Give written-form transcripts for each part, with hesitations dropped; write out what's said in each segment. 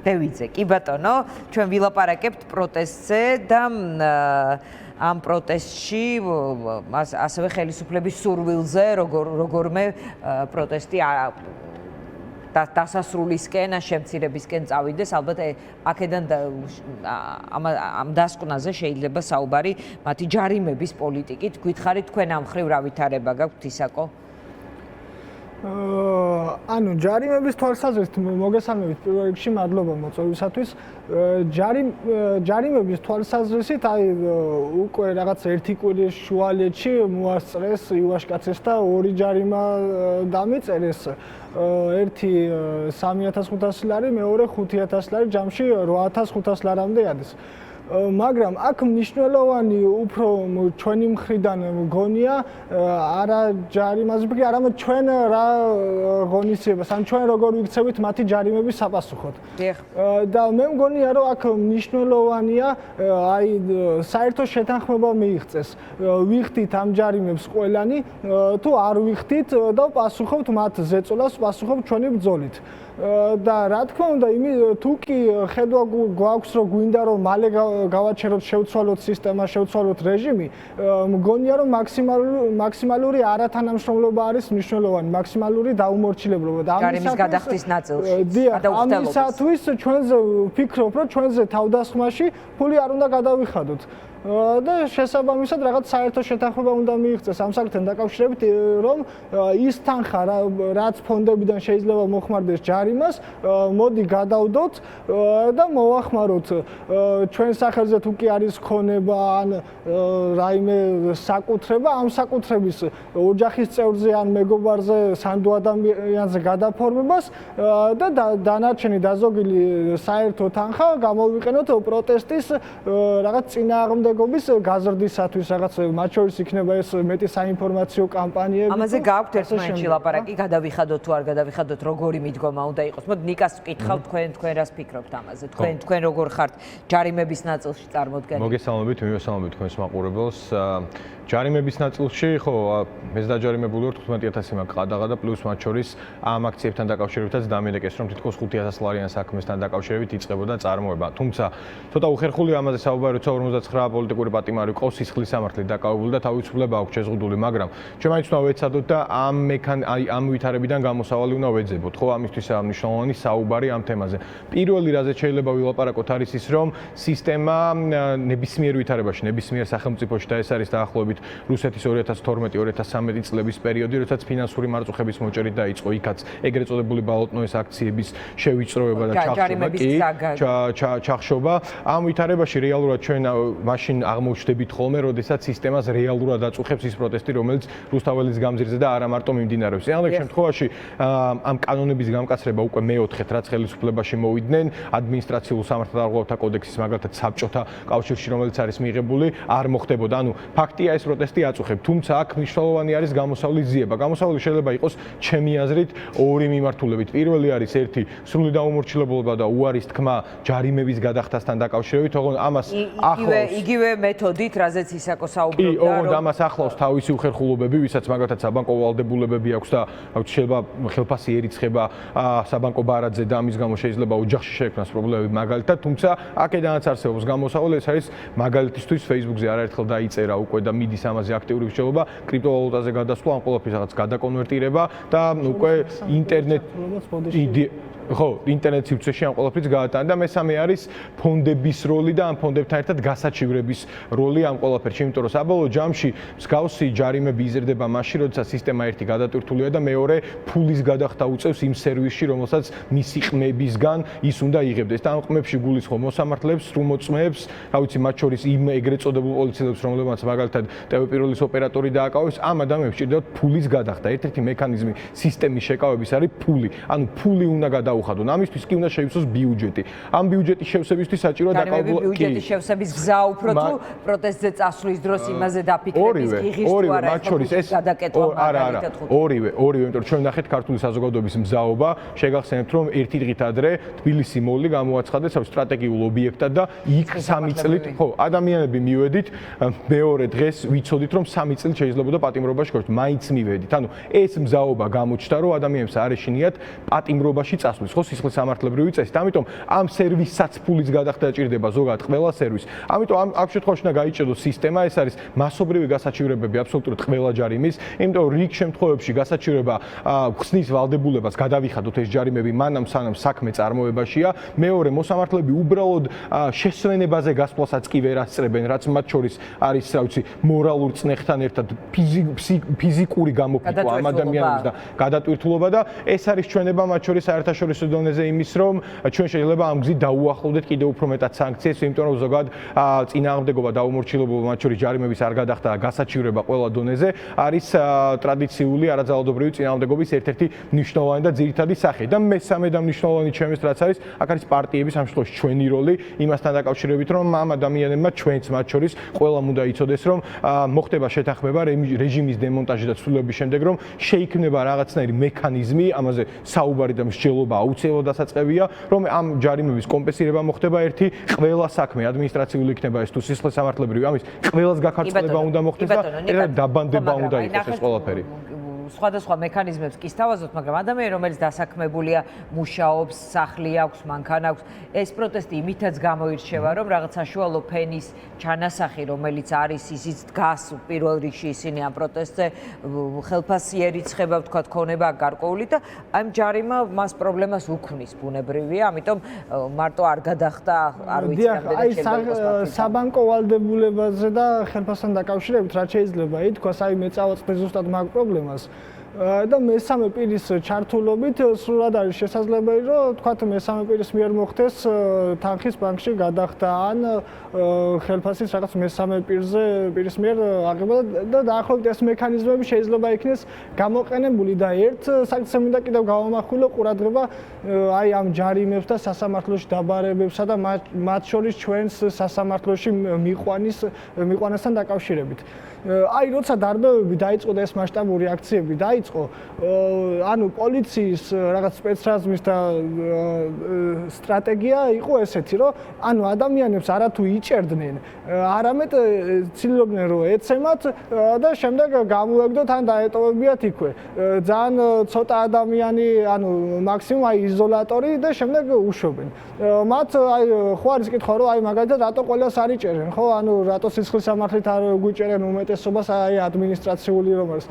დევიძე. კი ბატონო, ჩვენ ვილაპარაკებთ პროტესტზე და ამ პროტესტში ასევე ხელისუფლების სურვილზე როგორმე პროტესტი დასასრულისკენ, შემცირებისკენ წავიდეს. ალბათ აქედან ამ დასკვნაზე შეიძლება საუბარი მათი ჯარიმების პოლიტიკით. გითხარით თქვენ ამ მხრივ რა ვითარება გაქვთ ისაკო? ანუ ჯარიმების თვალსაზრისით მოგესალმებით პირველ რიგში მადლობა მოწვევისათვის. ჯარიმების თვალსაზრისით აი უკვე რაღაც ერთი კვირის შუალედში მოასწრეს ივაშკაცეს და ორი ჯარიმა დამიწერეს. ერთი 3500 ლარი, მეორე 5000 ლარი, ჯამში 8500 ლარამდე ადის. მაგრამ აქ მნიშვნელოვანი უფრო ჩვენი მხრიდან მგონია არა ჯარიმაზე, არამედ ჩვენ რა ღონისძიებას, ან ჩვენ როგორ ვიქცევით მათი ჯარიმების საპასუხოდ. და მე მგონია, რომ აქ მნიშვნელოვანია აი საერთო შეთანხმება მიიღწეს. ვიხდით ამ ჯარიმებს ყველანი, თუ არ ვიხდით და პასუხობთ მათ ზეწოლას, პასუხობთ ჩვენი ბრძოლით. და რა თქმა უნდა, თუ კი ხედვა გვაქვს, რომ გვინდა რომ მალე გავაჩეროთ, შევცვალოთ სისტემა, შევცვალოთ რეჟიმი, მგონია რომ მაქსიმალური არათანამშრომლობა არის მნიშვნელოვანი, მაქსიმალური დაუმორჩილებლობა და ამის გადახდის ნაწილში. ამისათვის ჩვენზე ვფიქრობ, რომ ჩვენზე თავდასხმაში ფული არ უნდა გადავიხადოთ. და შესაბამისად რაღაც საერთო შეთანხმება უნდა მიიღწეს ამ საკითხთან დაკავშირებით, რომ ის თანხა რაც ფონდებიდან შეიძლება მოხმარდეს ჯარიმას, მოდი გადავდოთ და მოვახმაროთ ჩვენ სახელზე თუ კი არის ქონება ან რაიმე საკუთრება, ამ საკუთრების ოჯახის წევრზე ან მეგობარზე, სანდო ადამიანზე გადაფორმებას და დანარჩენი დაზოგილი საერთო თანხა გამოვიყენოთ პროტესტის რაღაც წინააღმდეგ გაზრდისათვის, რაღაც მათ შორის იქნება ეს მეტი საინფორმაციო კამპანიები. ამაზე გაქვთ ერთმანეთში ლაპარაკი, გადავიხადოთ თუ არ გადავიხადოთ, როგორი მიდგომა უნდა იყოს. მოდი ნიკას ვკითხავ, თქვენ რას ფიქრობთ ამაზე? თქვენ როგორ ხართ ჯარიმების ნაწილში წარმოდგენილი? მოგესალმებით, მივესალმებით თქვენს მაყურებელს. ჯარიმების ნაწილში, ხო, მეც დაჯარიმებული ვარ 15000 მაგ ყადაღა და პლუს მათ შორის ამ აქციებთან დაკავშირებითაც დამედეკეს, რომ თითქოს 5000 ლარიან საქმესთან დაკავშირებით იწყებოდა წარმოება. თუმცა ცოტა უხერხულია ამაზე საუბარი, როცა 59 პოლიტიკური პატიმარი ყავს სისხლის სამართლით დაკავებული და თავისუფლება აქვს შეზღუდული, მაგრამ ჩვენ მაინც უნდა ვეცადოთ და ამ ვითარებიდან გამოსავალი უნდა ვეძებოთ. ხო, ამისთვისაა მნიშვნელოვანი საუბარი ამ თემაზე. პირველი რაზეც შეიძლება ვილაპარაკოთ არის ის, რომ სისტემა ნებისმიერ ვითარებაში, ნებისმიერ სახელმწიფოში და ეს არის დაახლოებით რუსეთის 2012-2013 წლების პერიოდი, როდესაც ფინანსური მარწუხების მოჭერით დაიწყო იქაც ეგრეთ წოდებული ბალოტნოეს აქციების შევიწროება და ჩახშობა. ამ ვითარებაში რეალურად ჩვენ მაშინ აღმოჩნდებით ხოლმე, როდესაც სისტემას რეალურად აწუხებს ის პროტესტი, რომელიც რუსთაველის გამზირზე და არა მარტო მიმდინარეობს. ამ შემთხვევაში ამ კანონების გამკაცრება უკვე მეოთხედ რაც ხელისუფლებაში მოვიდნენ, ადმინისტრაციულ სამართალდამცავთა კოდექსის მაგალითად საბჭოთა კავშირში, რომელიც არის მიღებული, არ მოხდებოდა. ანუ ფაქტია ეს პროტესტი აწუხებ, თუმცა აქ მნიშვნელოვანი არის გამოსავლის ძიება. გამოსავალი შეიძლება იყოს ჩემი აზრით ორი მიმართულებით. პირველი არის ერთი სრული დაუმორჩილებლობა და უარის თქმა ჯარიმების გადახდასთან დაკავშირებით, თორემ ამას ახლავს იგივე მეთოდით, რაზეც ისაკო საუბრობდა, კი, ოღონდ ამას ახლავს თავისი უხერხულობები, ვისაც მაგალითად საბანკო ვალდებულებები აქვს და შეიძლება ხელფასი ერიცხება საბანკო ბარათზე და ამის გამო შეიძლება ოჯახში შეექმნას პრობლემები მაგალითად, თუმცა აქედანაც არსებობს გამოსავალი, ეს არის მაგალითისთვის Facebook-ზე არაერთხელ დაიწერა უკვე და მიდის ამაზე აქტიური მსჯელობა, კრიპტოვალუტაზე გადასვლა, ამ ყველაფრის რაღაც გადაკონვერტირება და უკვე ინტერნეტ ხო, ინტერნეტ სივრცეში ამ ყველაფრის გაატანა და მესამე არის ფონდების როლი და ამ ფონდებთან ერთად გასაჩივრების როლი ამ ყველაფერში, იმიტომ რომ საბოლოო ჯამში მსგავსი ჯარიმები იზრდება მაშინ, როდესაც სისტემა ერთი გადატვირთულია და მეორე ფულის გადახდა უწევს იმ სერვისში, რომელსაც მისი ყმებისგან ის უნდა იღებდეს. და ამ ყმებში გულისხმობ მოსამართლეებს, სრულმოწმეებს, რა ვიცი, მათ შორის იმ ეგრეთ წოდებულ პოლიციელებს, რომლებმაც მაგალითად ტელე-პირველის ოპერატორი დააკავეს, ამ ადამიანებს სჭირდებათ ფულის გადახდა. ერთ-ერთი მექანიზმი სისტემის შეკავების არის ფული. ანუ ფული უნდა გადაუხადონ. ამისთვის კი უნდა შეივსოს ბიუჯეტი. ამ ბიუჯეტის შევსებისთვის საჭიროა დაკავებული ბიუჯეტის შევსების გზა უფრო თუ პროტესტზე წასვლის დროს იმაზე დაფიქრების გიღის თუ არა მათ შორის ეს ორივე, იმიტომ რომ ჩვენ ნახეთ ქართული საზოგადოების მზაობა, შეგახსენებთ რომ ერთი დღით ადრე თბილისი მოლი გამოაცხადეს სტრატეგიულ ობიექტად და იქ 3 წლით, ხო, ადამიანები მივედით, მეორე დღეს ვიცოდით რომ 3 წლით შეიძლებოდა პატიმრობაში გავხდეთ, მაინც მივედით. ანუ ეს მზაობა გამოჩნდა რომ ადამიანებს არ ეშინიათ პატიმრობაში წასვლა. გასulis, ხო, სისხლისამართლებრივი წესით. ამიტომ ამ სერვისსაც ფულის გადახდა ჭირდება ზოგადად ყველა სერვისს. ამიტომ ამ შემთხვევაში უნდა გაიჭედოს სისტემა, ეს არის მასობრივი გასაჩივრებები აბსოლუტურად ყველა ჯარიმის, იმიტომ რიგ შემთხვევებში გასაჩივრება ხსნის ვალდებულებას გადავიხადოთ ეს ჯარიმები მანამ სანამ საქმე წარმოებაშია. მეორე მოსამართლეები უბრალოდ შესვენებაზე გასვლასაც კი ვერ ასწრებენ, რაც მათ შორის არის, რა ვიცი, მორალურ წნეხთან ერთად ფიზიკური გამოფიტვა ამ ადამიანების და გადატვირთულობა და ეს არის ჩვენება მათ შორის საერთაშორისო დონეზე იმის, რომ ჩვენ შეიძლება ამ გზით დაუახლოვდეთ კიდევ უფრო მეტად სანქციებს, იმიტომ რომ ზოგადად წინააღმდეგობა დაუმორჩილებლობა მათ შორის ჯარიმების არ გადახდა გასაჩივრება ყველა დონეზე არის ტრადიციული არაძალადობრივი წინააღმდეგობის ერთ-ერთი მნიშვნელოვანი და ძირითადი სახე და მესამე და მნიშვნელოვანი ჩემთვის რაც არის, აქ არის პარტიების ამ შემთხვევაში ჩვენი როლი იმასთან დაკავშირებით, რომ ამ ადამიანებმა ჩვენც მათ შორის ყველამ უნდა იცოდეს, რომ მოხდება შეთანხმება რეჟიმის დემონტაჟი და ცვლილების შემდეგ, რომ შეიქმნება რაღაცნაირი მექანიზმი, ამაზე საუბარი და მსჯელობა აუცილებლად დასაწყებია, რომ ამ ჯარიმების კომპენსირება მოხდება ერთი ყველა საქმე ადმინისტრაციული იქნება ეს თუ სისხლისამართლებრივი, ამის ყველას გაქართულება უნდა მოხდეს და ერთ დაბანდება უნდა იყოს ეს ყველაფერი. სხვადასხვა მექანიზმებს კი სთავაზობთ, მაგრამ ადამიანი, რომელიც დასაქმებულია, მუშაობს, სახლი აქვს, მანქანა აქვს, ეს პროტესტი იმითაც გამოირჩევა, რომ რაღაც საშუალო ფენის ჩანასახი, რომელიც არის, ისიც დგას პირველ რიგში ისინი ამ პროტესტზე, ხელფასი ერიცხება, ვთქვათ, ქონება გარკვეული და ამ ჯარიმა მას პრობლემას უქმნის ბუნებრივია, ამიტომ მარტო არ გადახდა, არ ვიცი, აი საბანკო ვალდებულებაზე და ხელფასთან დაკავშირებით რა შეიძლება ითქვას, აი მე წავაწყდი ზუსტად მაგ პრობლემას. და მესამე პირის ჩართულობით სრულად არის შესაძლებელი, რომ თქვათ მესამე პირის მიერ მოხდეს თანხის ბანკში გადახდა ან ხელფასის რაღაც მესამე პირის მიერ აღება და დაახლოებით ეს მექანიზმები შეიძლება იქნეს გამოყენებული და ერთ საკითხს მინდა კიდევ გავამახვილო ყურადღება აი ამ ჯარიმებს და სასამართლოში დაბარებებსა და მათ შორის ჩვენს სასამართლოში მიყვანასთან დაკავშირებით. აი როცა დარბევები დაიწყო და ეს მასშტაბური აქციები დაიწყო, ანუ პოლიციის რაღაც სპეცრაზმის და სტრატეგია იყო ესეთი, რომ ანუ ადამიანებს არათუ იჭერდნენ, არამედ ცდილობდნენ რომ ეცემათ და შემდეგ გამოეგდოთ ან დაეტოვებიათ იქვე. ძალიან ცოტა ადამიანი, ანუ მაქსიმუმ აი იზოლატორი და შემდეგ უშვებენ. მათ აი ხო არის კითხვა რომ აი მაგალითად რატო ყველას არ იჭერენ, ხო? ანუ რატო სისხლისამართლით არ გვიჭერენ უმეტესობას აი ადმინისტრაციული რომელს.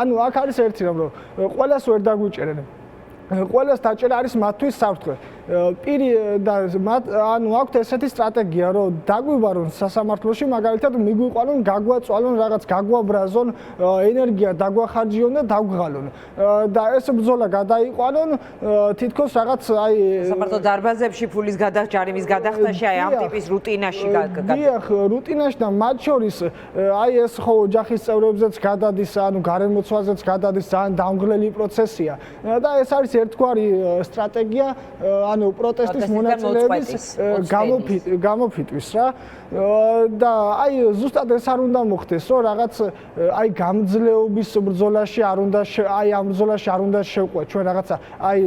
ანუ აქ არის ერთი რამ რომ ყველას ვერ დაგვიჭერენ. ყველას დაჭერა არის მათთვის საფრთხე. პირი და ანუ აქვთ ესეთი სტრატეგია, რომ დაგვიბარონ სასამართლოში, მაგალითად მიგვიყვანონ, გაგვაწვალონ რაღაც, გაგვაბრაზონ, ენერგია დაგვახარჯიონ და დავღალონ. და ეს ბრძოლა გადაიყვანონ თითქოს რაღაც აი სასამართლო დარბაზებში ფულის ჯარიმის გადახდაში აი ამ ტიპის რუტინაში დიახ, რუტინაში და მათ შორის აი ეს ხო ოჯახის წევრებზეც გადადის, ანუ გარემოცვაზეც გადადის, ძალიან დამღლელი პროცესია. და ეს არის ერთგვარი სტრატეგია ანუ პროტესტის მონაწილეების გამოფიტვის რა და აი ზუსტად ეს არ უნდა მოხდეს რომ რაღაც აი გამძლეობის ბრძოლაში არ უნდა აი ამ ბრძოლაში არ უნდა შევყვეთ ჩვენ რაღაცა აი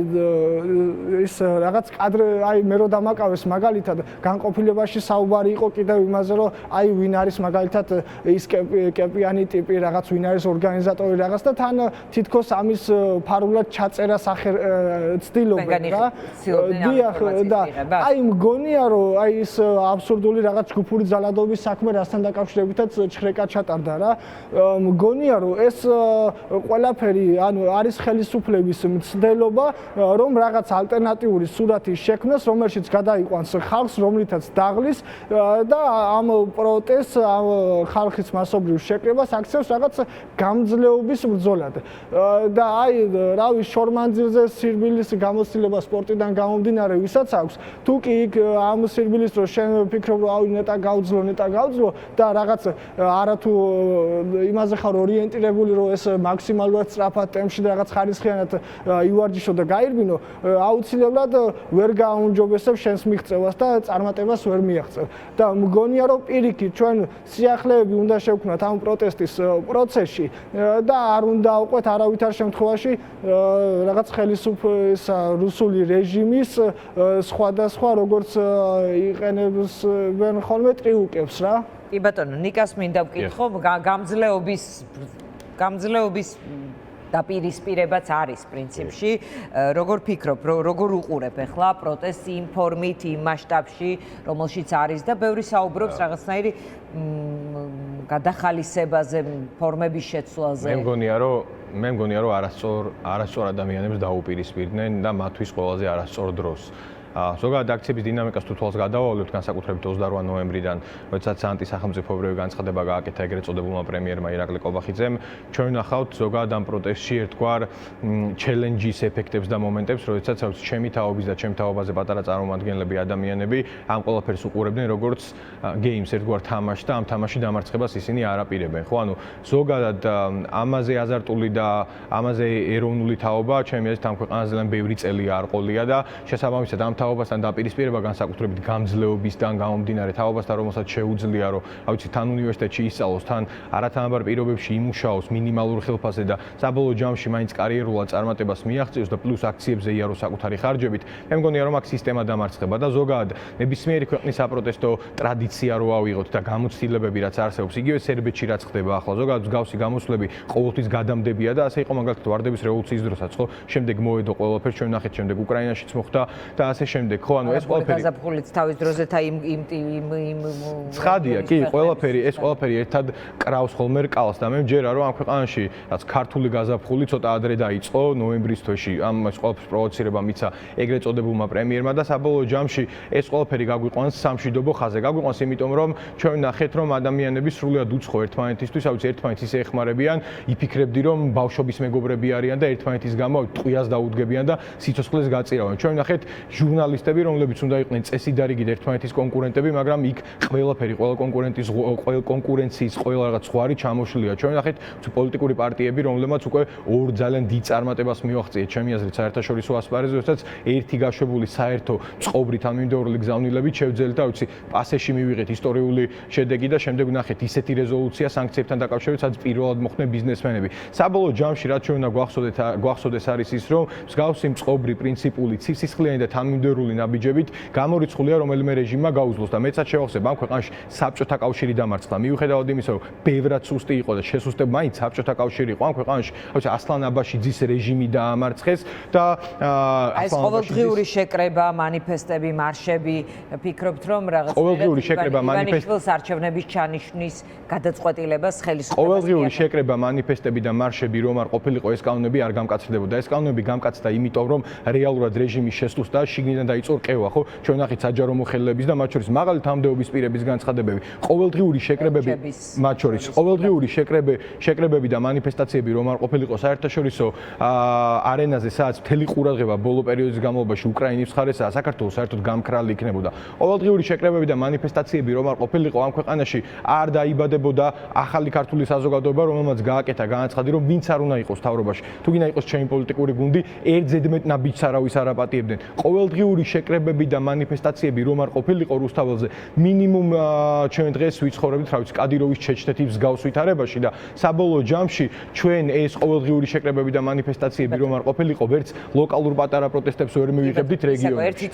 ის რაღაც კადრ აი მე რო დამაკავეს მაგალითად განყოფილებაში საუბარი იყო კიდევ იმაზე რომ აი ვინ არის მაგალითად ის კეპიანი ტიპი რაღაც ვინ არის ორგანიზატორი რაღაც და თან თითქოს ამის ფარულად ჩაწერა სახე ცდილობენ რა დიახ და აი მგონია რომ აი ის აბსურდული რაღაც ჯგუფური ძალადობის საქმე რასთან დაკავშირებითაც ჩხრეკა ჩატარდა რა მგონია რომ ეს ყველაფერი ანუ არის ხელისუფლების მცდელობა რომ რაღაც ალტერნატიული სურათი შექმნას რომელშიც გადაიყვანს ხალხს რომლითაც დაღლის და ამ პროტესტს ამ ხალხის მასობრივ შეკრებას აქცევს რაღაც გამძლეობის ბრძოლად და აი რავი შორმანძილზე სირბილის გამოცდილება სპორტიდან გამომდინარე ვისაც აქვს თუ კი იქ ამ სირბილის რო შენ ფიქრობ რომ ავი ნეტა გავძლო და რაღაც არათუ იმაზე ხარ ორიენტირებული რომ ეს მაქსიმალურად სწრაფად ტემპში და რაღაც ხარისხიანად ივარჯიშო და გაირბინო აუცილებლად ვერ გააუმჯობესებ შენს მიღწევას და წარმატებას ვერ მიაღწევ და მგონია რომ პირიქით ჩვენ სიახლეები უნდა შევქმნათ ამ პროტესტის პროცესში და არ უნდა აუყვეთ არავითარ შემთხვევაში რაღაც ხელისუფლების რუსული რეჟიმის სხვადასხვა როგორც იყენებენ ხოლმე ტრიუკებს რა. კი ბატონო, ნიკას მინდა ვკითხო, გამძლეობის დაპირისპირებაც არის პრინციპში. როგორ ფიქრობ, როგორ უყურებ ახლა პროტესტს იმ ფორმით, იმ მასშტაბში, რომელშიც არის და ბევრი საუბრობს რაღაცნაირი გადახალისებაზე, ფორმების შეცვლაზე. მე მგონია რომ არასწორ ადამიანებს დაუპირისპირდნენ და მათთვის ყველაზე არასწორ დროს. ზოგადად აქციების დინამიკას თუ თვალს გადავავლებთ, განსაკუთრებით 28 ნოემბრიდან, როდესაც ანტისახელმწიფოებრივი განცხადება გააკეთა ეგრეთ წოდებულმა პრემიერმა ირაკლი ყობახიძემ, ჩვენ ვნახავთ ზოგადად ამ პროტესტში ერთგვარ ჩელენჯის ეფექტებს და მომენტებს, როდესაც ჩემი თაობის და ჩემ თაობაზე პატარა წარმომადგენლები ადამიანები ამ ყველაფერს უყურებდნენ როგორც გეიმს, ერთგვარ თამაშს და ამ თამაშში დამარცხებას ისინი არ აპირებენ. ხო, ანუ ზოგადად ამაზე აზარტული და ამაზე ეროვნული თაობა ჩემი აზრით ამ ქვეყანაზე ძალიან ბევრი წელი არ ყოლია და შესაბამისად ამ თაობასთან დაპირისპირება განსაკუთრებით გამძლეობისგან გამომდინარე თაობასთან, რომელსაც შეუძლია რომ, თან უნივერსიტეტში ისწავლოს, თან არათანაბარ პირობებში იმუშაოს მინიმალურ ხელფასზე და საბოლოო ჯამში მაინც კარიერულად წარმატებას მიაღწიოს და პლუს აქციებზე იაროს საკუთარი ხარჯებით, მე მგონია რომ აქ სისტემა დამარცხება და ზოგადად ნებისმიერი ქვეყნის საპროტესტო ტრადიცია რო ავიღოთ და გამოცდილებები რაც არსებობს, იგივე სერბეთში რაც ხდება ახლა, ზოგადად მსგავსი გამოსვლები ყოველთვის გადამდებია და ასე იყო მაგალითად ვარდების რევოლუციის დროსაც, ხო, შემდეგ მოედო ყველაფერი, ჩვენ ნახეთ შემდეგ უკრაინაშიც მოხდა და ასე შემდეგ, ხო, ანუ ეს ყველაფერი გაზაფხულიც თავის დროზე იმ ცხადია, კი, ეს ყველაფერი ერთად კრავს ხოლმე რკალს და მე მჯერა რომ ამ ქვეყანაში რაც ქართული გაზაფხული ცოტა ადრე დაიწყო ნოემბრის თვეში, ამ ეს ყველაფერს პროვოცირება მიცა ეგრეთ წოდებულმა პრემიერმა და საბოლოო ჯამში ეს ყველაფერი გაგვიყვანს სამშვიდობო ხაზზე. გაგვიყვანს იმიტომ რომ ჩვენ ნახეთ რომ ადამიანები სრულად უცხო ერთმანეთისთვის, ერთმანეთს ისე ეხმარებიან, იფიქრებდი რომ ბავშვობის მეგობრები არიან და ერთმანეთის გამო ტყვიას დაუდგებიან და სიცოცხლეს გაწირავენ. ჩვენ ნახეთ ჟურნალისტები, რომლებიც უნდა იყვნენ წესიდარიგით ერთმანეთის კონკურენტები, მაგრამ იქ ყველაფერი, ყველა კონკურენციის ყველა რაღაც ზღვარი ჩამოშლია. ჩვენ ნახეთ პოლიტიკური პარტიები, რომლებმაც უკვე ორ ძალიან დიდ წარმატებას მიაღწიეთ, ჩემი აზრით, საერთაშორისო ასპარეზზე, როდესაც ერთი გაშვებული საერთო წყობრით ან მინდორული გზავნილებით შევძელით და პასეში მივიღეთ ისტორიული შედეგი და შემდეგ ვნახეთ ისეთი რეზოლუცია სანქციებთან დაკავშირებით, სადაც პირველად მოხვდნენ ბიზნესმენები. საბოლოო ჯამში რაც ჩვენ უნდა გვახსოვდეს არის ის, რომ მსგავსი წყობრი პრინციპული ცისისხლიანი და თანმიმდევრული ნაბიჯებით გამორიცხულია რომელიმე რეჟიმმა გაუძლოს და მეცად შევახსენებ ამ ქვეყანაში საბჭოთა კავშირი დამარცხდა. მიუხედავად იმისა, რომ ბევრად სუსტი იყო და შესუსტებ მაინც საბჭოთა კავშირი იყო ამ ქვეყანაში, ასლან აბაშიძის რეჟიმი დაამარცხეს და ეს ყოველდღიური შეკრება, მანიფესტები, მარშები, ფიქრობთ რომ რაღაც ყოველდღიური შეკრება, მანიფესტების არჩევნების ჩანიშვნის გადაწყვეტილებას ხელისუფლებას ყოველდღიური შეკრება, მანიფესტები და მარშები რომ არ ყოფილიყო, ეს კანონები არ გამკაცრდებოდა. ეს კანონები გამკაცდა იმიტომ, რომ რეალურად რეჟიმის შესუსტ და შიგნიდან დაიწყო რყევა, ხო? ჩვენ ნახეთ საჯარო მოხელეების და მათ შორის მაღალი თანამდებობის პირების განცხადებები, ყოველდღიური შეკრებები, მათ შორის ყოველდღიური შეკრებები და მანიფესტაციები რომ არ ყოფილიყო საერთაშორისო არენაზე, სადაც მთელი ყურადღება ბოლო პერიოდის განმავლობაში უკრაინის მხარესაა, საქართველოს საერთოდ გამქრალი იქნებოდა. ყოველდღიური შეკრებები და მანიფესტაციები რომ არ ყოფილიყო ამ ქვეყანაში, არ დაიბადებოდა ახალი ქართული საზოგადოება, რომელმაც გააკეთა განაცხადი, რომ ვინც არ უნდა იყოს თავრობაში. თუ გინდა იყოს ჩემი პოლიტიკური გუნდი, ერთ ზედმეტ ნაბიჯს არავის არ აპატიებდნენ. ყოველდღიური შეკრებები და მანიფესტაციები რომ არ ყოფილიყო რუსთაველზე, მინიმუმ ჩვენ დღეს ვიცხოვრებთ, რა ვიცი, კადიროვის ჩეჩნეთის მსგავს ვითარებაში და საბოლოო ჯამში ჩვენ ეს ყოველდღიური შეკრებები და მანიფესტაციები რომ არ ყოფილიყო, ვერც ლოკალურ პატარა პროტესტებს ვერ მივიღებდით რეგიონებში.